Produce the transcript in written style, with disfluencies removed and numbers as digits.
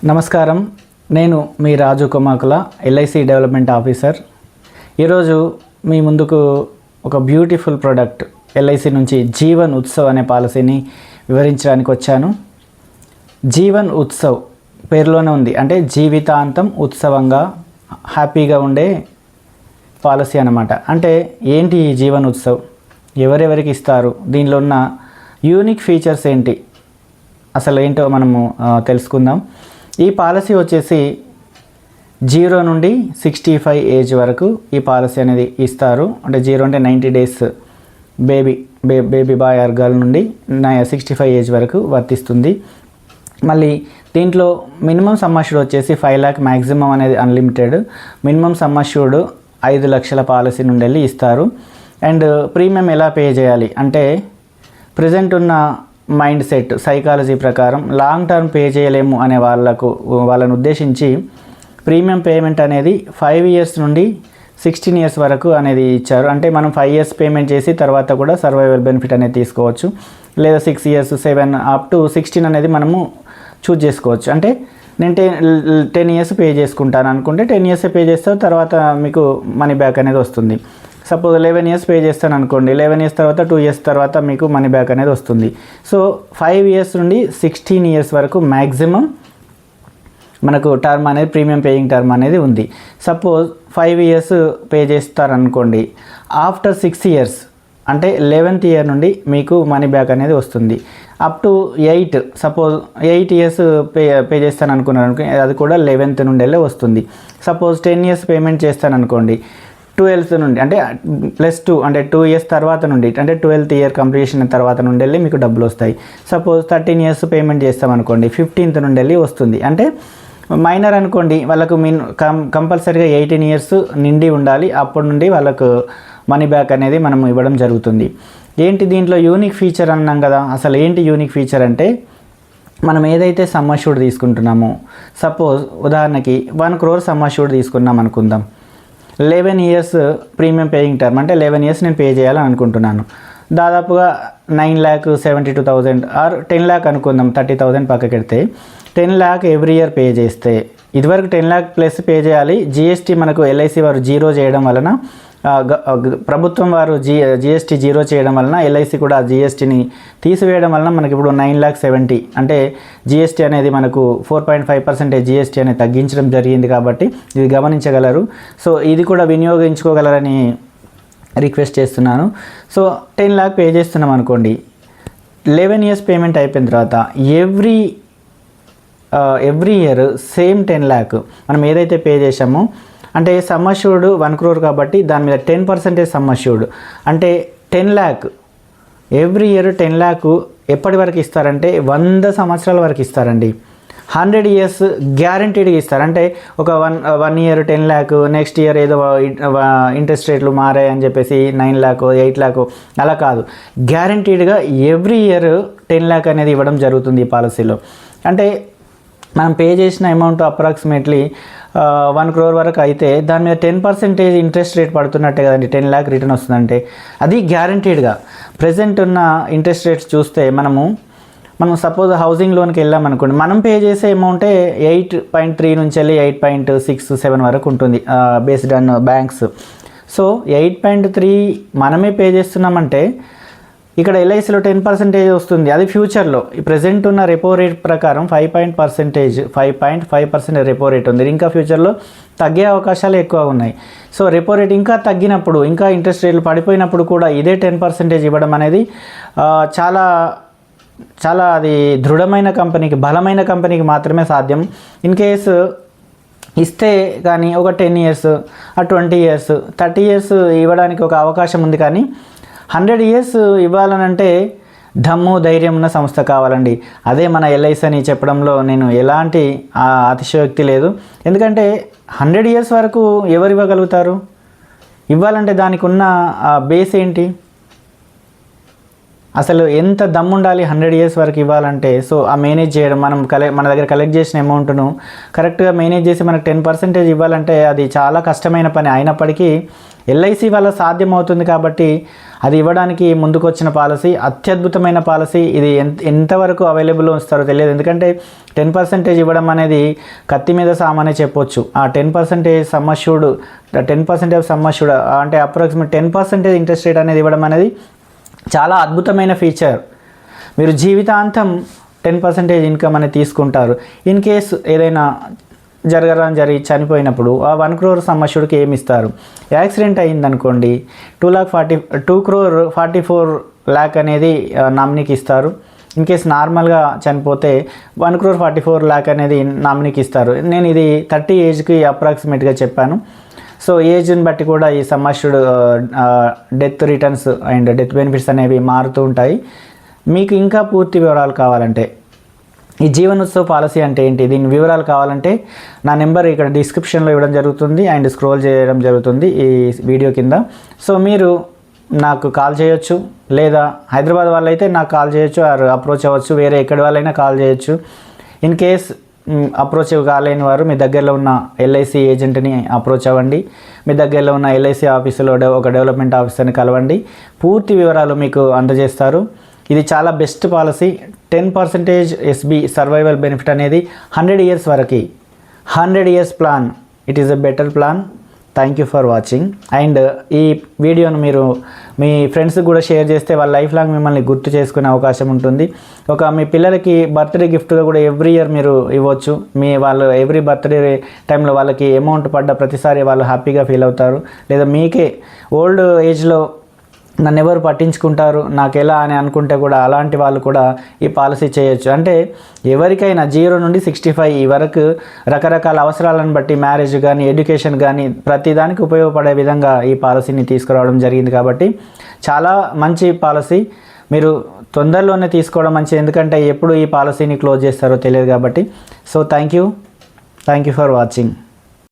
నమస్కారం, నేను మీ రాజు Komakula LIC development officer. ఈరోజు మీ ముందుకు ఒక బ్యూటిఫుల్ ప్రోడక్ట్ ఎల్ఐసి నుంచి జీవన్ ఉత్సవ్ అనే పాలసీని వివరించడానికి వచ్చాను. జీవన్ ఉత్సవ్ పేరులోనే ఉంది, అంటే జీవితాంతం ఉత్సవంగా హ్యాపీగా ఉండే పాలసీ అన్నమాట. అంటే ఏంటి ఈ జీవన్ ఉత్సవ్, ఎవరెవరికి ఇస్తారు, దీనిలో ఉన్న యూనిక్ ఫీచర్స్ ఏంటి, అసలు ఏంటో మనము తెలుసుకుందాం. ఈ పాలసీ వచ్చేసి 0 నుండి 65 ఏజ్ వరకు ఈ పాలసీ అనేది ఇస్తారు. అంటే 0 అంటే 90 days baby boy or girl నుండి 65 ఏజ్ వరకు వర్తిస్తుంది. మళ్ళీ దీంట్లో మినిమం సమ్ అష్యూర్డ్ వచ్చేసి 5 lakh, మ్యాక్సిమం అనేది అన్లిమిటెడ్. మినిమం సమ్ అష్యూర్డ్ 5 లక్షల పాలసీ నుండి వెళ్ళి ఇస్తారు. అండ్ ప్రీమియం ఎలా పే చేయాలి అంటే, ప్రజెంట్ ఉన్న మైండ్ సెట్ సైకాలజీ ప్రకారం లాంగ్ టర్మ్ పే చేయలేము అనే వాళ్ళని ఉద్దేశించి ప్రీమియం పేమెంట్ అనేది 5 years నుండి 16 years వరకు అనేది ఇచ్చారు. అంటే మనం 5 years పేమెంట్ చేసి తర్వాత కూడా సర్వైవల్ బెనిఫిట్ అనేది తీసుకోవచ్చు, లేదా 6 years, 7 up to 16 అనేది మనము చూజ్ చేసుకోవచ్చు. అంటే నేను 10 years పే చేసుకుంటాను అనుకుంటే 10 years పే చేస్తే తర్వాత మీకు మనీ బ్యాక్ అనేది వస్తుంది. సపోజ్ 11 years పే చేస్తాను అనుకోండి, 11 years తర్వాత 2 years తర్వాత మీకు మనీ బ్యాక్ అనేది వస్తుంది. సో 5 years నుండి 16 years వరకు మ్యాక్సిమం మనకు టర్మ్ అనేది ప్రీమియం పేయింగ్ టర్మ్ అనేది ఉంది. సపోజ్ 5 years పే చేస్తారనుకోండి, ఆఫ్టర్ 6 years అంటే 11th year నుండి మీకు మనీ బ్యాక్ అనేది వస్తుంది. Up to 8, suppose 8 years pay చేస్తాను అనుకున్నాను అనుకో, అది కూడా 11th నుండి వెళ్ళి వస్తుంది. సపోజ్ 10 years పేమెంట్ చేస్తాను అనుకోండి, 12th నుండి అంటే +2 అంటే 2 years తర్వాత నుండి, అంటే 12th year కంప్లీషన్ తర్వాత నుండి వెళ్ళి మీకు డబ్బులు వస్తాయి. సపోజ్ 13 years పేమెంట్ చేస్తామనుకోండి, 15th నుండి వెళ్ళి వస్తుంది. అంటే మైనర్ అనుకోండి, వాళ్ళకు కంపల్సరీగా 18 years నిండి ఉండాలి, అప్పటి నుండి వాళ్ళకు మనీ బ్యాక్ అనేది మనం ఇవ్వడం జరుగుతుంది. ఏంటి దీంట్లో యూనిక్ ఫీచర్ అన్నాం కదా, అసలు ఏంటి యూనిక్ ఫీచర్ అంటే, మనం ఏదైతే సమ్ అష్యూర్డ్ తీసుకుంటున్నామో, సపోజ్ ఉదాహరణకి 1 crore సమ్ అష్యూర్డ్ తీసుకున్నాం అనుకుందాం. 11 years ప్రీమియం పేయింగ్ టర్మ్, అంటే 11 years నేను పే చేయాలని అనుకుంటున్నాను. దాదాపుగా 9,72,000 ఆర్ 10 lakh అనుకుందాం, 30,000 పక్కకెడితే 10 lakh ఎవ్రీ ఇయర్ పే చేస్తే, ఇదివరకు 10 lakh ప్లస్ పే చేయాలి. జిఎస్టీ మనకు ఎల్ఐసి వారు జీరో చేయడం వలన, ప్రభుత్వం వారు జిఎస్టీ జీరో చేయడం వలన ఎల్ఐసి కూడా ఆ జిఎస్టీని తీసివేయడం వలన మనకి ఇప్పుడు 9,70,000 అంటే జిఎస్టీ అనేది మనకు 4.5% జిఎస్టీ అనేది తగ్గించడం జరిగింది. కాబట్టి ఇది గమనించగలరు. సో ఇది కూడా వినియోగించుకోగలరని రిక్వెస్ట్ చేస్తున్నాను. సో 10 lakh పే చేస్తున్నాం అనుకోండి, 11 years పేమెంట్ అయిపోయిన తర్వాత ఎవ్రీ ఇయర్ సేమ్ 10 lakh మనం ఏదైతే పే చేసామో, అంటే సమ్ అష్యూర్డ్ 1 crore కాబట్టి దాని మీద 10% సమ్ అష్యూర్డ్, అంటే 10 lakh ఎవ్రీ ఇయర్ 10 lakh ఎప్పటి వరకు ఇస్తారంటే 100 సంవత్సరాల వరకు ఇస్తారండి. 100 years గ్యారంటీడ్గా ఇస్తారు. అంటే ఒక 1 year 10 lakh, నెక్స్ట్ ఇయర్ ఏదో ఇంట్రెస్ట్ రేట్లు మారాయి అని చెప్పేసి 9 lakh, 8 lakh అలా కాదు, గ్యారంటీడ్గా ఎవ్రీ ఇయర్ 10 lakh అనేది ఇవ్వడం జరుగుతుంది ఈ పాలసీలో. అంటే మనం పే చేసిన అమౌంట్ అప్రాక్సిమేట్లీ 1 crore వరకు అయితే దాని మీద 10% ఇంట్రెస్ట్ రేట్ పడుతున్నట్టే కదండి. 10 lakh రిటర్న్ వస్తుందంటే అది గ్యారంటీడ్గా. ప్రజెంట్ ఉన్న ఇంట్రెస్ట్ రేట్స్ చూస్తే మనం సపోజ్ హౌసింగ్ లోన్కి వెళ్ళామనుకోండి, మనం పే చేసే అమౌంటే 8.3 నుంచి వెళ్ళి 8.67 వరకు ఉంటుంది బేస్డ్ ఆన్ బ్యాంక్స్. సో 8.3 మనమే పే చేస్తున్నామంటే ఇక్కడ ఎల్ఐసిలో 10% వస్తుంది. అది ఫ్యూచర్లో ఈ ప్రజెంట్ ఉన్న రెపో రేట్ ప్రకారం 5.5% రెపో రేట్ ఉంది. ఇంకా ఫ్యూచర్లో తగ్గే అవకాశాలు ఎక్కువ ఉన్నాయి. సో రెపో రేట్ ఇంకా తగ్గినప్పుడు, ఇంకా ఇంట్రెస్ట్ రేట్లు పడిపోయినప్పుడు కూడా ఇదే 10% ఇవ్వడం అనేది చాలా చాలా అది దృఢమైన కంపెనీకి, బలమైన కంపెనీకి మాత్రమే సాధ్యం. ఇన్ కేసు ఇస్తే కానీ ఒక 10 years, 20 years, 30 years ఇవ్వడానికి ఒక అవకాశం ఉంది. కానీ 100 years ఇవ్వాలనంటే దమ్ము ధైర్యం ఉన్న సంస్థ కావాలండి. అదే మన ఎల్ఐసి అని చెప్పడంలో నేను ఎలాంటి అతిశయోక్తి లేదు. ఎందుకంటే 100 years వరకు ఎవరు ఇవ్వగలుగుతారు? ఇవ్వాలంటే దానికి ఉన్న బేస్ ఏంటి, అసలు ఎంత దమ్ము ఉండాలి 100 years వరకు ఇవ్వాలంటే? సో ఆ మేనేజ్ చేయడం, మన దగ్గర కలెక్ట్ చేసిన అమౌంట్ను కరెక్ట్గా మేనేజ్ చేసి మనకు 10% ఇవ్వాలంటే అది చాలా కష్టమైన పని. అయినప్పటికీ ఎల్ఐసి వల్ల సాధ్యమవుతుంది. కాబట్టి అది ఇవ్వడానికి ముందుకు వచ్చిన పాలసీ అత్యద్భుతమైన పాలసీ. ఇది ఎంతవరకు అవైలబుల్ ఇస్తారో తెలియదు, ఎందుకంటే 10% ఇవ్వడం అనేది కత్తి మీద సామానే చెప్పొచ్చు. ఆ 10% సమ్మష్యూర్డ్ 10% ఆఫ్ సమ్మష్యూర్డ్ అంటే అప్రాక్సిమేట్ 10% ఇంట్రెస్ట్ రేట్ అనేది ఇవ్వడం అనేది చాలా అద్భుతమైన ఫీచర్. మీరు జీవితాంతం 10% ఇన్కమ్ అనేది తీసుకుంటారు. ఇన్ కేస్ ఏదైనా జరిగి చనిపోయినప్పుడు ఆ 1 crore సమ్మష్యూర్డ్కి ఏమి ఇస్తారు? యాక్సిడెంట్ అయిందనుకోండి 2,44 lakh అనేది నామినీకి ఇస్తారు. ఇన్ కేస్ నార్మల్గా చనిపోతే 1,44 lakh అనేది నామినీకి ఇస్తారు. నేను ఇది 30 ఏజ్కి అప్రాక్సిమేట్గా చెప్పాను. సో ఏజ్ని బట్టి కూడా ఈ sum assured death returns and death benefits అనేవి మారుతూ ఉంటాయి. మీకు ఇంకా పూర్తి వివరాలు కావాలంటే, ఈ జీవన్ ఉత్సవ్ పాలసీ అంటే ఏంటి, దీని వివరాలు కావాలంటే నా నెంబర్ ఇక్కడ డిస్క్రిప్షన్లో ఇవ్వడం జరుగుతుంది అండ్ స్క్రోల్ చేయడం జరుగుతుంది ఈ వీడియో కింద. సో మీరు నాకు కాల్ చేయొచ్చు, లేదా హైదరాబాద్ వాళ్ళైతే నాకు కాల్ చేయొచ్చు ఆర్ అప్రోచ్ అవ్వచ్చు, వేరే ఎక్కడి వాళ్ళైనా కాల్ చేయొచ్చు. ఇన్ కేస్ అప్రోచ్ కాలేని వారు మీ దగ్గరలో ఉన్న ఎల్ఐసి ఏజెంట్ని అప్రోచ్ అవ్వండి. మీ దగ్గరలో ఉన్న ఎల్ఐసి ఆఫీసులో ఒక డెవలప్మెంట్ ఆఫీసర్ని కలవండి, పూర్తి వివరాలు మీకు అందజేస్తారు. ఇది చాలా best policy. 10% SB survival benefit అనేది 100 years వరకు, 100 years plan. It is a better plan. Thank you for watching. And ఈ వీడియోను మీరు మీ ఫ్రెండ్స్కి కూడా షేర్ చేస్తే వాళ్ళ లైఫ్ లాంగ్ మిమ్మల్ని గుర్తు చేసుకునే అవకాశం ఉంటుంది. మీ పిల్లలకి బర్త్డే గిఫ్ట్గా కూడా ఎవ్రీ ఇయర్ మీరు ఇవ్వచ్చు. వాళ్ళు ఎవ్రీ బర్త్డే టైంలో వాళ్ళకి అమౌంట్ పడ్డ ప్రతిసారి వాళ్ళు హ్యాపీగా ఫీల్ అవుతారు. లేదా మీకే ఓల్డ్ ఏజ్లో నన్ను ఎవరు పట్టించుకుంటారు నాకు ఎలా అని అనుకుంటే కూడా అలాంటి వాళ్ళు కూడా ఈ పాలసీ చేయొచ్చు. అంటే ఎవరికైనా 0 నుండి 65 వరకు రకరకాల అవసరాలను బట్టి మ్యారేజ్ కానీ ఎడ్యుకేషన్ కానీ ప్రతిదానికి ఉపయోగపడే విధంగా ఈ పాలసీని తీసుకురావడం జరిగింది. కాబట్టి చాలా మంచి పాలసీ. మీరు తొందరలోనే తీసుకోవడం మంచిది, ఎందుకంటే ఎప్పుడు ఈ పాలసీని క్లోజ్ చేస్తారో తెలియదు కాబట్టి. So thank you for watching.